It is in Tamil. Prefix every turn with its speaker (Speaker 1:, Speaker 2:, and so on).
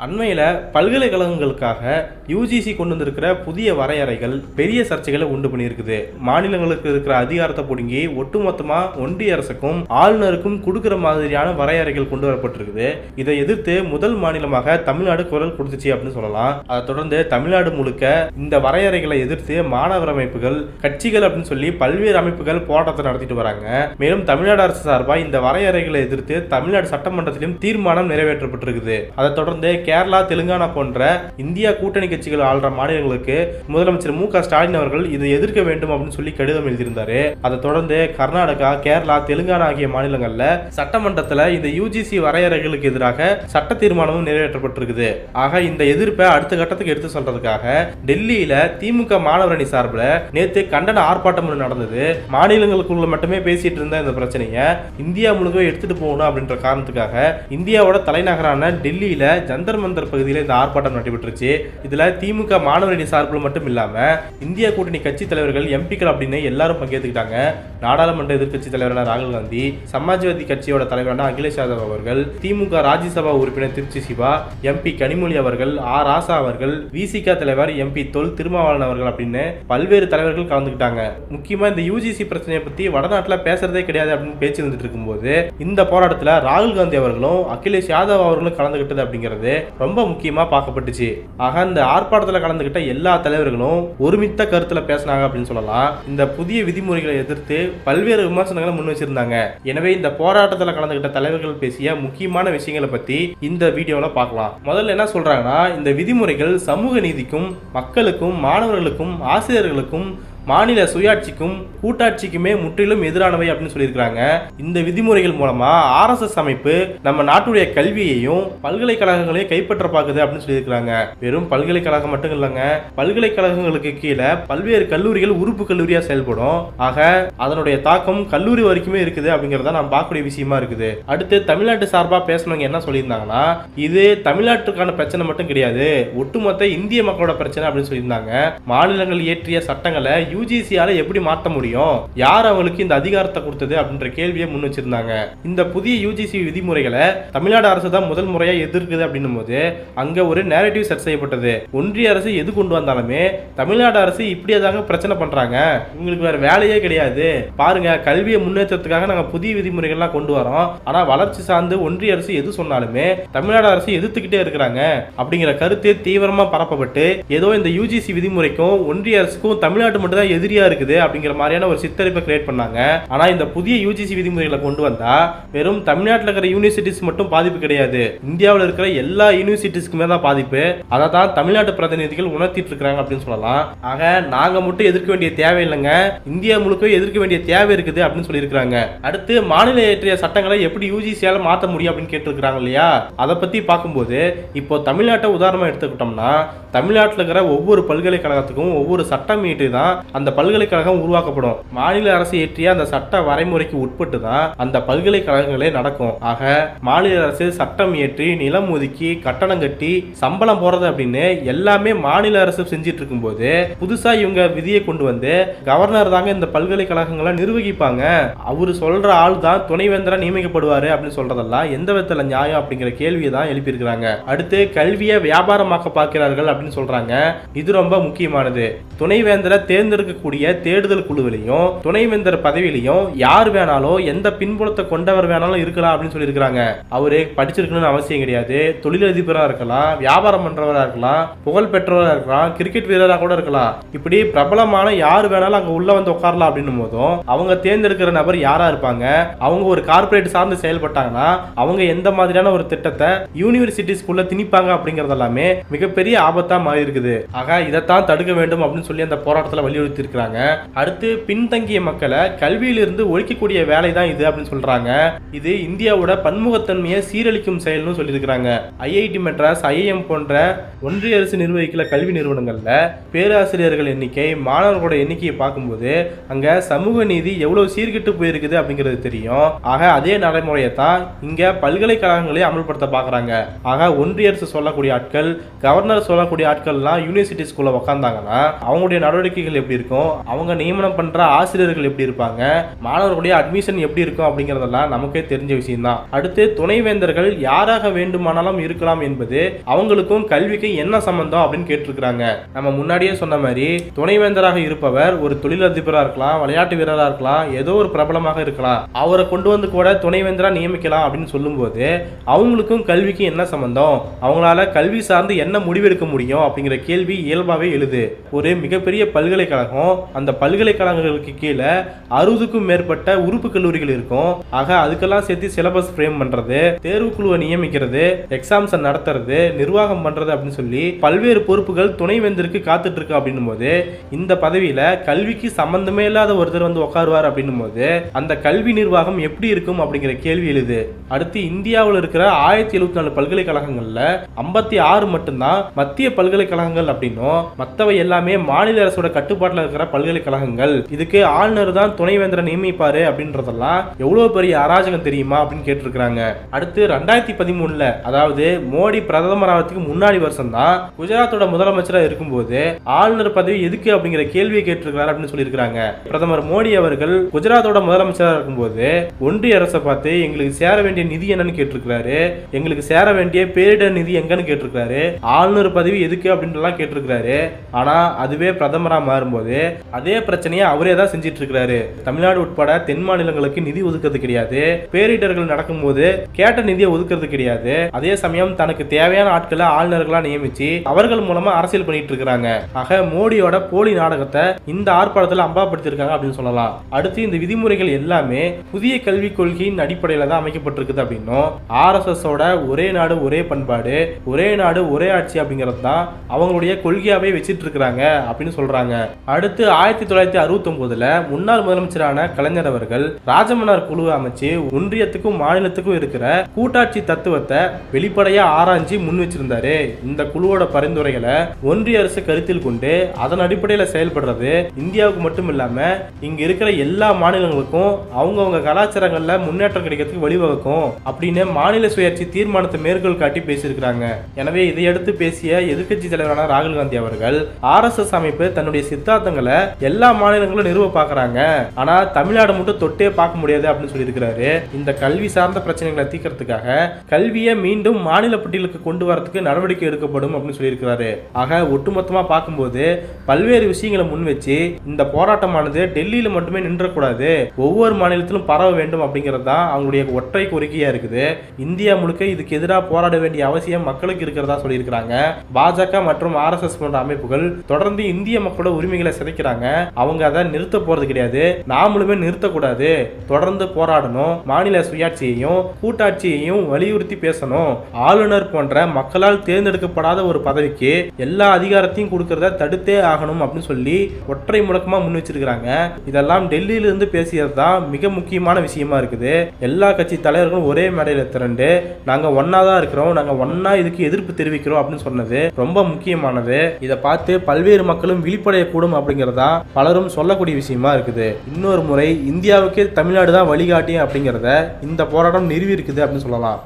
Speaker 1: அண்மையில் பல்கலைக்கழகங்களுக்காக யூஜிசி கொண்டு வந்திருக்கிற புதிய வரையறைகள் பெரிய சர்ச்சைகளை உண்டு பண்ணியிருக்குது. மாநிலங்களுக்கு இருக்கிற அதிகாரத்தை பிடுங்கி ஒட்டுமொத்தமாக ஒன்றிய அரசுக்கும் ஆளுநருக்கும் கொடுக்குற மாதிரியான வரையறைகள் கொண்டு வரப்பட்டிருக்குது. இதை எதிர்த்து முதல் மாநிலமாக தமிழ்நாடு குரல் கொடுத்துச்சு அப்படின்னு சொல்லலாம். அதை தொடர்ந்து தமிழ்நாடு முழுக்க இந்த வரையறைகளை எதிர்த்து மாணவர் அமைப்புகள், கட்சிகள் அப்படின்னு சொல்லி பல்வேறு அமைப்புகள் போராட்டத்தை நடத்திட்டு வராங்க. மேலும் தமிழ்நாடு அரசு சார்பாக இந்த வரையறைகளை எதிர்த்து தமிழ்நாடு சட்டமன்றத்திலும் தீர்மானம் நிறைவேற்றப்பட்டிருக்குது. அதை தொடர்ந்து கேரளா, தெலுங்கானா போன்ற இந்தியா கூட்டணி கட்சிகள் ஆள்ற மாநிலங்களுக்கு முதலமைச்சர் மு.க. ஸ்டாலின் அவர்கள் இதை எதிர்க்க வேண்டும் அப்படின்னு சொல்லி கடிதம் எழுதியிருந்தாரு. அதை தொடர்ந்து கர்நாடகா, கேரளா, தெலுங்கானா ஆகிய மாநிலங்கள்ல சட்டமன்றத்தில் இந்த யூஜிசி வரையறைகளுக்கு எதிராக சட்ட தீர்மானமும் நிறைவேற்றப்பட்டிருக்குது. ஆக இந்த எதிர்ப்பை அடுத்த கட்டத்துக்கு எடுத்து சொல்றதுக்காக டெல்லியில திமுக மாணவர் அணி சார்பில் நேற்று கண்டன ஆர்ப்பாட்டம் நடந்தது. மாநிலங்களுக்குள்ள மட்டுமே பேசிட்டு இருந்த இந்த பிரச்சனையை இந்தியா முழுக்க எடுத்துட்டு போகணும் அப்படின்ற காரணத்துக்காக இந்தியாவோட தலைநகரான டெல்லியில ஜந்தர் மந்தர் பகுதியில் இந்த ஆர்ப்பாட்டம் நடைபெற்றுச்சு. இதுல திமுக மாணவர் அணி சார்பில் மட்டும் இல்லாம இந்தியா கூட்டணி கட்சி தலைவர்கள், எம்பிக்கள் அப்படின்னு எல்லாரும் பங்கேற்றுக்கிட்டாங்க. நாடாளுமன்ற எதிர்க்கட்சி தலைவரான ராகுல் காந்தி, சமாஜ்வாதி கட்சியோட தலைவரான அகிலேஷ் யாதவ் அவர்கள், திமுக ராஜ்யசபா உறுப்பினர் திருச்சி சிவா, எம்பி கனிமொழி அவர்கள், ஆர் ராசா அவர்கள், விசிக தலைவர் எம்பி தொல் திருமாவளவன் அவர்கள் அப்படின்னு பல்வேறு தலைவர்கள் கலந்துக்கிட்டாங்க. முக்கியமா இந்த யூஜிசி பிரச்சனையை பத்தி வடநாட்டில் பேசுறதே கிடையாது அப்படின்னு பேச்சு வந்துட்டு இருக்கும்போது இந்த போராட்டத்தில் ராகுல் காந்தி அவர்களும் அகிலேஷ் யாதவ் அவர்களும் கலந்துகிட்டது அப்படிங்கிறது ரொம்ப முக்கியமா பார்க்கப்பட்டுச்சு. ஆக இந்த ஆர்ப்பாட்டத்தில் கலந்துகிட்ட எல்லா தலைவர்களும் ஒருமித்த கருத்துல பேசினாங்க அப்படின்னு சொல்லலாம். இந்த புதிய விதிமுறைகளை எதிர்த்து பல்வேறு விமர்சனங்களை முன் வச்சிருந்தாங்க. எனவே இந்த போராட்டத்தில் கலந்துகிட்ட தலைவர்கள் பேசிய முக்கியமான விஷயங்களை பத்தி இந்த வீடியோல பார்க்கலாம். முதல்ல என்ன சொல்றாங்கன்னா, இந்த விதிமுறைகள் சமூக நீதிக்கும், மக்களுக்கும், மாணவர்களுக்கும், ஆசிரியர்களுக்கும், மாநில சுயாட்சிக்கும் கூட்டாட்சிக்குமே முற்றிலும் எதிரானவை அப்படின்னு சொல்லியிருக்கிறாங்க. இந்த விதிமுறைகள் மூலமா ஆர்எஸ்எஸ் அமைப்பு நம்ம நாட்டுடைய கல்வியையும் பல்கலைக்கழகங்களையும் கைப்பற்ற பார்க்குது அப்படின்னு சொல்லியிருக்கிறாங்க. வெறும் பல்கலைக்கழகம் மட்டும் இல்லைங்க, பல்கலைக்கழகங்களுக்கு கீழே பல்வேறு கல்லூரிகள் உறுப்பு கல்லூரியா செயல்படும். ஆக அதனுடைய தாக்கம் கல்லூரி வரைக்குமே இருக்குது அப்படிங்கிறத நாம் பார்க்கக்கூடிய விஷயமா இருக்குது. அடுத்து தமிழ்நாட்டு சார்பா பேசணுங்க என்ன சொல்லியிருந்தாங்கன்னா, இது தமிழ்நாட்டுக்கான பிரச்சனை மட்டும் கிடையாது, ஒட்டுமொத்த இந்திய மக்களோட பிரச்சனை அப்படின்னு சொல்லியிருந்தாங்க. மாநிலங்கள் இயற்றிய சட்டங்களை யூஜிசியால எப்படி மாற்ற முடியும், யார் அவங்களுக்கு இந்த அதிகாரத்தை கொடுத்தது அப்படின்ற கேள்வியை முன் வச்சிருந்தாங்க. இந்த புதிய யூஜிசி விதிமுறைகளை தமிழ்நாடு அரசு தான் முதல் முறையா எதிர்க்குது அப்படின்னும் போது அங்க ஒரு நேரட்டிவ் செட் செய்யப்பட்டது. ஒன்றிய அரசு எது கொண்டு வந்தாலுமே தமிழ்நாடு அரசு இப்படியேதாங்க பிரச்சனை பண்றாங்க, உங்களுக்கு வேற வேலையே கிடையாது, பாருங்க கல்வியை முன்னேற்றத்துக்காக நாங்க புதிய விதிமுறைகள்லாம் கொண்டு வரோம், ஆனா வளர்ச்சி சார்ந்து ஒன்றிய அரசு எது சொன்னாலுமே தமிழ்நாடு அரசு எதிர்த்துக்கிட்டே இருக்கிறாங்க அப்படிங்கிற கருத்து தீவிரமா பரப்பப்பட்டு ஏதோ இந்த யூஜிசி விதிமுறைக்கும் ஒன்றிய அரசுக்கும் தமிழ்நாட்டு மட்டும் எதிரியா இருக்குது அப்படிங்கிற மாதிரியான ஒரு சித்தரிப்பை கிரியேட் பண்ணாங்க. ஆனா இந்த புதிய யூஜிசி விதிமுறைகளை கொண்டு வந்தா வெறும் தமிழ்நாட்டில் இருக்கிற யூனிவர்சிட்டிஸ் மட்டும் பாதிப்பு கிடையாது, இந்தியாவில் இருக்கிற எல்லா யூனிவர்சிட்டிஸ்க்குமே தான் பாதிப்பு. அதை தான் தமிழ்நாட்டு பிரதிநிதிகள் உணர்த்திட்டு இருக்காங்க அப்படின்னு சொல்லலாம். ஆக நாங்க மட்டும் எதிர்க்க வேண்டிய தேவை இல்லைங்க, இந்தியா முழுக்க எதிர்க்க வேண்டிய தேவை இருக்குது அப்படின்னு சொல்லியிருக்காங்க. அடுத்து மாநில இயற்றிய சட்டங்களை எப்படி யூஜிசியால மாற்ற முடியும் அப்படின்னு கேட்டிருக்கிறாங்க இல்லையா, அதை பத்தி பார்க்கும்போது இப்போ தமிழ்நாட்டை உதாரணமா எடுத்துக்கிட்டோம்னா, தமிழ்நாட்டில் இருக்கிற ஒவ்வொரு பல்கலைக்கழகத்துக்கும் ஒவ்வொரு சட்டம் இயற்றி தான் அந்த பல்கலைக்கழகம் உருவாக்கப்படும். மாநில அரசு இயற்றிய அந்த சட்ட வரைமுறைக்கு உட்பட்டு தான் அந்த பல்கலைக்கழகங்களே நடக்கும். ஆக மாநில அரசு சட்டம் இயற்றி, நிலம் ஒதுக்கி, கட்டணம் கட்டி, சம்பளம் போறது அப்படின்னு எல்லாமே மாநில அரசு செஞ்சிட்டு இருக்கும் போது புதுசா இவங்க விதியை கொண்டு வந்து கவர்னர் தாங்க இந்த பல்கலைக்கழகங்களை நிர்வகிப்பாங்க, அவரு சொல்ற ஆள் தான் துணைவேந்தரா நியமிக்கப்படுவாரு அப்படின்னு சொல்றதெல்லாம் எந்த விதத்துல நியாயம் அப்படிங்கிற கேள்வியை தான் எழுப்பியிருக்கிறாங்க. அடுத்து கல்வியை வியாபாரமாக்க பார்க்கிறார்கள் அப்படின்னு சொல்றாங்க. இது ரொம்ப முக்கியமானது. துணைவேந்தரை தேர்ந்தெடுக்கக்கூடிய தேடுதல் குழுவிலையும் துணைவேந்தர் பதவியிலையும் யார் வேணாலும் எந்த பின்புலத்தை கொண்டவர் வேணாலும் இருக்கலாம் அப்படின்னு சொல்லியிருக்கிறாங்க. அவரு படிச்சிருக்கணும்னு அவசியம் கிடையாது, தொழிலதிபராக இருக்கலாம், வியாபாரம் பண்றவராக இருக்கலாம், புகழ் பெற்றவராக இருக்கலாம், கிரிக்கெட் வீரராக கூட இருக்கலாம், இப்படி பிரபலமான யார் வேணாலும் அங்க உள்ள வந்து உட்காரலாம் அப்படின்னும் போதும் அவங்க தேர்ந்தெடுக்கிற நபர் யாரா இருப்பாங்க, அவங்க ஒரு கார்பரேட் சார்ந்து செயல்பட்டாங்கன்னா அவங்க எந்த மாதிரியான ஒரு திட்டத்தை யூனிவர்சிட்டிஸ்குள்ள திணிப்பாங்க அப்படிங்கறது எல்லாமே மிகப்பெரிய ஆபத்தா மாறி இருக்குது. ஆக இதைத்தான் தடுக்க வேண்டும் அப்படின்னு சொல்லி அந்த போராட்டத்தில் வலியுறுத்தி இருக்கிறாங்க. அடுத்து பின்தங்கிய மக்களை கல்வியிலிருந்து ஒழிக்கக்கூடிய வேலை தான் இது அப்படின்னு சொல்றாங்க. இது இந்தியாவோட பன்முகத்தன்மையை சீரழிக்கும் செயல்னு சொல்லியிருக்கிறாங்க. ஐஐடி மெட்ராஸ், ஐஐஎம் போன்ற ஒன்றிய அரசு நிர்வகிக்கிற கல்வி நிறுவனங்கள்ல பேராசிரியர்கள் எண்ணிக்கை, மாணவர்களோட எண்ணிக்கையை பார்க்கும்போது அங்க சமூக நீதி எவ்வளவு சீர்கிட்டு போயிருக்குது அப்படிங்கிறது தெரியும். ஆக அதே நடைமுறையை தான் இங்க பல்கலைக்கழகங்களே அமல்படுத்த பாக்குறாங்க. ஆக ஒன்றிய அரசு சொல்லக்கூடிய ஆட்கள், கவர்னர் சொல்லக்கூடிய ஆட்கள்லாம் யூனிவர்சிட்டிஸ்குள்ள உட்கார்ந்தாங்கன்னா அவங்களுடைய நடவடிக்கைகள் எப்படி எப்படி இருக்கும், அவங்க நியமனம் பண்ற ஆசிரியர்கள் எப்படி இருப்பாங்க, மாணவர்களுடைய அட்மிஷன் எப்படி இருக்கும் அப்படிங்கறதெல்லாம் நமக்கே தெரிஞ்ச விஷயம் தான். அடுத்து துணைவேந்தர்கள் யாராக வேண்டுமானாலும் இருக்கலாம் என்பது அவங்களுக்கும் கல்விக்கு என்ன சம்பந்தம் அப்படின்னு கேட்டிருக்கிறாங்க. நம்ம முன்னாடியே சொன்ன மாதிரி துணைவேந்தராக இருப்பவர் ஒரு தொழிலதிபரா இருக்கலாம், விளையாட்டு வீரரா இருக்கலாம், ஏதோ ஒரு பிரபலமாக இருக்கலாம். அவரை கொண்டு வந்து கூட துணைவேந்தரா நியமிக்கலாம் அப்படின்னு சொல்லும்போது அவங்களுக்கும் கல்விக்கு என்ன சம்பந்தம், அவங்களால கல்வி சார்ந்து என்ன முடிவெடுக்க முடியும் அப்படிங்கிற கேள்வி இயல்பாவே எழுது. ஒரு மிகப்பெரிய பல்கலைக்கழகம், அந்த பல்கலைக்கழகங்களுக்கு கீழே 60க்கும் மேற்பட்ட உறுப்பு கல்லூரிகள் இருக்கும். ஆக அதுக்கெல்லாம் சேர்த்து சிலபஸ் ஃப்ரேம் பண்றது, தேர்வு குழுவை நியமிக்கிறது, எக்ஸாம்ஸ் நடத்துறது, நிர்வாகம் பண்றது அப்படின்னு சொல்லி பல்வேறு பொறுப்புகள் துணைவேந்தருக்கு காத்துட்டு இருக்கு அப்படின்னும் போது இந்த பதவியில கல்விக்கு சம்பந்தமே இல்லாத ஒருத்தர் வந்து உட்காருவார் அப்படின்னும் போது அந்த கல்வி நிர்வாகம் எப்படி இருக்கும் அப்படிங்கிற கேள்வி எழுது. அடுத்து இந்தியாவில் இருக்கிற 1074 பல்கலைக்கழகங்கள்ல 56 மட்டும்தான் மத்திய பல்கலைக்கழகங்கள் அப்படின்னும் மற்றவை எல்லாமே மாநில அரசோட கட்டுப்பாட்டில் இருக்கிற பல்கலைக்கழகங்கள். இதுக்கு ஆளுநர் தான் துணைவேந்தரை நியமிப்பாரு அப்படின்றதெல்லாம் எவ்வளவு பெரிய அராஜகம் தெரியுமா அப்படின்னு கேட்டிருக்கிறாங்க. அடுத்து 2013 அதாவது மோடி பிரதமர் ஆகிறதுக்கு முன்னாடி வருஷம் தான் குஜராத்தோட முதலமைச்சராக இருக்கும்போது ஆளுநர் பதவி எதுக்கு அப்படிங்கிற கேள்வியை கேட்டிருக்கிறார் அப்படின்னு சொல்லியிருக்கிறாங்க. பிரதமர் மோடி அவர்கள் குஜராத்தோட முதலமைச்சராக இருக்கும்போது ஒன்றிய அரசை பார்த்து எங்களுக்கு சேர வேண்டிய நிதி என்னன்னு கேட்டிருக்கிறாரு, எங்களுக்கு சேர வேண்டிய பேரிடர் நிதி எங்கன்னு கேட்டிருக்கிறாரு, ஆளுநர் பதவி எதுக்கு அப்படின்லாம் கேட்டிருக்கிறாரு. ஆனா அதுவே பிரதமரா மாறும்போது அதே பிரச்சனையை அவரே தான் செஞ்சிட்டு இருக்கிறாரு. தமிழ்நாடு உட்பட தென் மாநிலங்களுக்கு நிதி ஒதுக்கிறது கிடையாது, பேரிடர்கள் நடக்கும்போது கேட்ட நிதியை ஒதுக்கிறது கிடையாது. அதே சமயம் தனக்கு தேவையான ஆட்களை ஆளுநர்களா நியமிச்சு அவர்கள் மூலமா அரசியல் பண்ணிட்டு இருக்கிறாங்க. ஆக மோடியோட போலி நாடகத்தை இந்த ஆர்ப்பாட்டத்தில் அம்பாப்படுத்திருக்காங்க அப்படின்னு சொல்லலாம். அடுத்து இந்த விதிமுறைகள் எல்லாமே புதிய கல்விக் கொள்கையின் அடிப்படையில தான் அமைக்கப்பட்டிருக்குது அப்படின்னும் RSS ஓட ஒரே நாடு ஒரே பண்பாடு, ஒரே நாடு ஒரே ஆட்சி அப்படிங்கிறது தான் அவங்களுடைய கொள்கையாவே வச்சிட்டு இருக்கிறாங்க அப்படின்னு சொல்றாங்க. அடுத்து 1969 முன்னாள் முதலமைச்சரான கலைஞர் அவர்கள் ராஜமன்னார் குழு அமைச்சு ஒன்றியத்துக்கும் மாநிலத்துக்கும் இருக்கிற கூட்டாட்சி தத்துவத்தை வெளிப்படையா ஆராய்ச்சி முன் வச்சிருந்தாரு. இந்த குழுவோட பரிந்துரைகளை ஒன்றிய அரசு கருத்தில் கொண்டு அதன் அடிப்படையில் செயல்படுறது இந்தியாவுக்கு மட்டும் இல்லாம இங்க இருக்கிற எல்லா மாநிலங்களுக்கும் அவங்கவுங்க கலாச்சாரங்கள்ல முன்னேற்றம் கிடைக்கிறதுக்கு வழிவகுக்கும் அப்படின்னு மாநில சுயாட்சி தீர்மானத்தை மேற்கோள் காட்டி பேசியிருக்கிறாங்க. எனவே இதையடுத்து பேசிய எதிர்க்கட்சி தலைவரான ராகுல் காந்தி அவர்கள் RSS அமைப்பு தன்னுடைய சித்தாந்தங்களை எல்லா மாநிலங்களும் நிறுவ பார்க்கறாங்க, ஆனா தமிழ்நாடு மட்டும் தொட்டே பார்க்க முடியாது அப்படின்னு சொல்லியிருக்கிறாரு. இந்த கல்வி சார்ந்த பிரச்சனைகளை தீர்க்கறதுக்காக கல்வியை மீண்டும் மாநில பட்டியலுக்கு கொண்டு வரதுக்கு நடவடிக்கை எடுக்கப்படும் அப்படின்னு சொல்லியிருக்கிறாரு. ஆக ஒட்டுமொத்தமா பார்க்கும்போது பல்வேறு விஷயங்களை முன் வச்சு இந்த போராட்டமானது டெல்லியில மட்டுமே நின்றக்கூடாது, ஒவ்வொரு மாநிலத்திலும் பரவ வேண்டும் அப்படிங்கிறது தான் அவங்களுடைய ஒற்றை கோரிக்கையா இருக்குது. இந்தியா முழுக்க இதுக்கு எதிராக போராட வேண்டிய அவசியம் மக்களுக்கு இருக்கிறதா சொல்லியிருக்கிறாங்க. பாஜக மற்றும் RSS போன்ற அமைப்புகள் தொடர்ந்து இந்திய மக்களோட உரிமைகளை சிதைக்கிறாங்க. அவங்க அதை நிறுத்த போறது கிடையாது, நாமளுமே நிறுத்தக்கூடாது, தொடர்ந்து போராடணும், மாநில சுயாட்சியையும் கூட்டாட்சியையும் வலியுறுத்தி பேசணும், ஆளுநர் போன்ற மக்களால் தேர்ந்தெடுக்கப்படாத ஒரு பதவிக்கு எல்லா அதிகாரத்தையும் கொடுக்கறத தடுத்தே ஆகணும் அப்படின்னு சொல்லி ஒற்றை முழக்கமா முன் வச்சிருக்கிறாங்க. இதெல்லாம் டெல்லியில இருந்து பேசியது தான் மிக முக்கியமான விஷயமா இருக்குது. எல்லா கட்சி தலைவர்களும் ஒரே மேடையில திரண்டு நாங்க ஒன்னாதான் இருக்கிறோம், நாங்க ஒன்னா இதுக்கு எதிர்ப்பு தெரிவிக்கிறோம் அப்படின்னு சொன்னது ரொம்ப முக்கியமானது. இதை பார்த்து பல்வேறு மக்களும் விழிப்படையக்கூடும் அப்படிங்கிறதா பலரும் சொல்லக்கூடிய விஷயமா இருக்குது. இன்னொரு முறை இந்தியாவுக்கே தமிழ்நாடு தான் வழிகாட்டி அப்படிங்கிறத இந்த போராட்டம் நிறுவி இருக்குது அப்படின்னு சொல்லலாம்.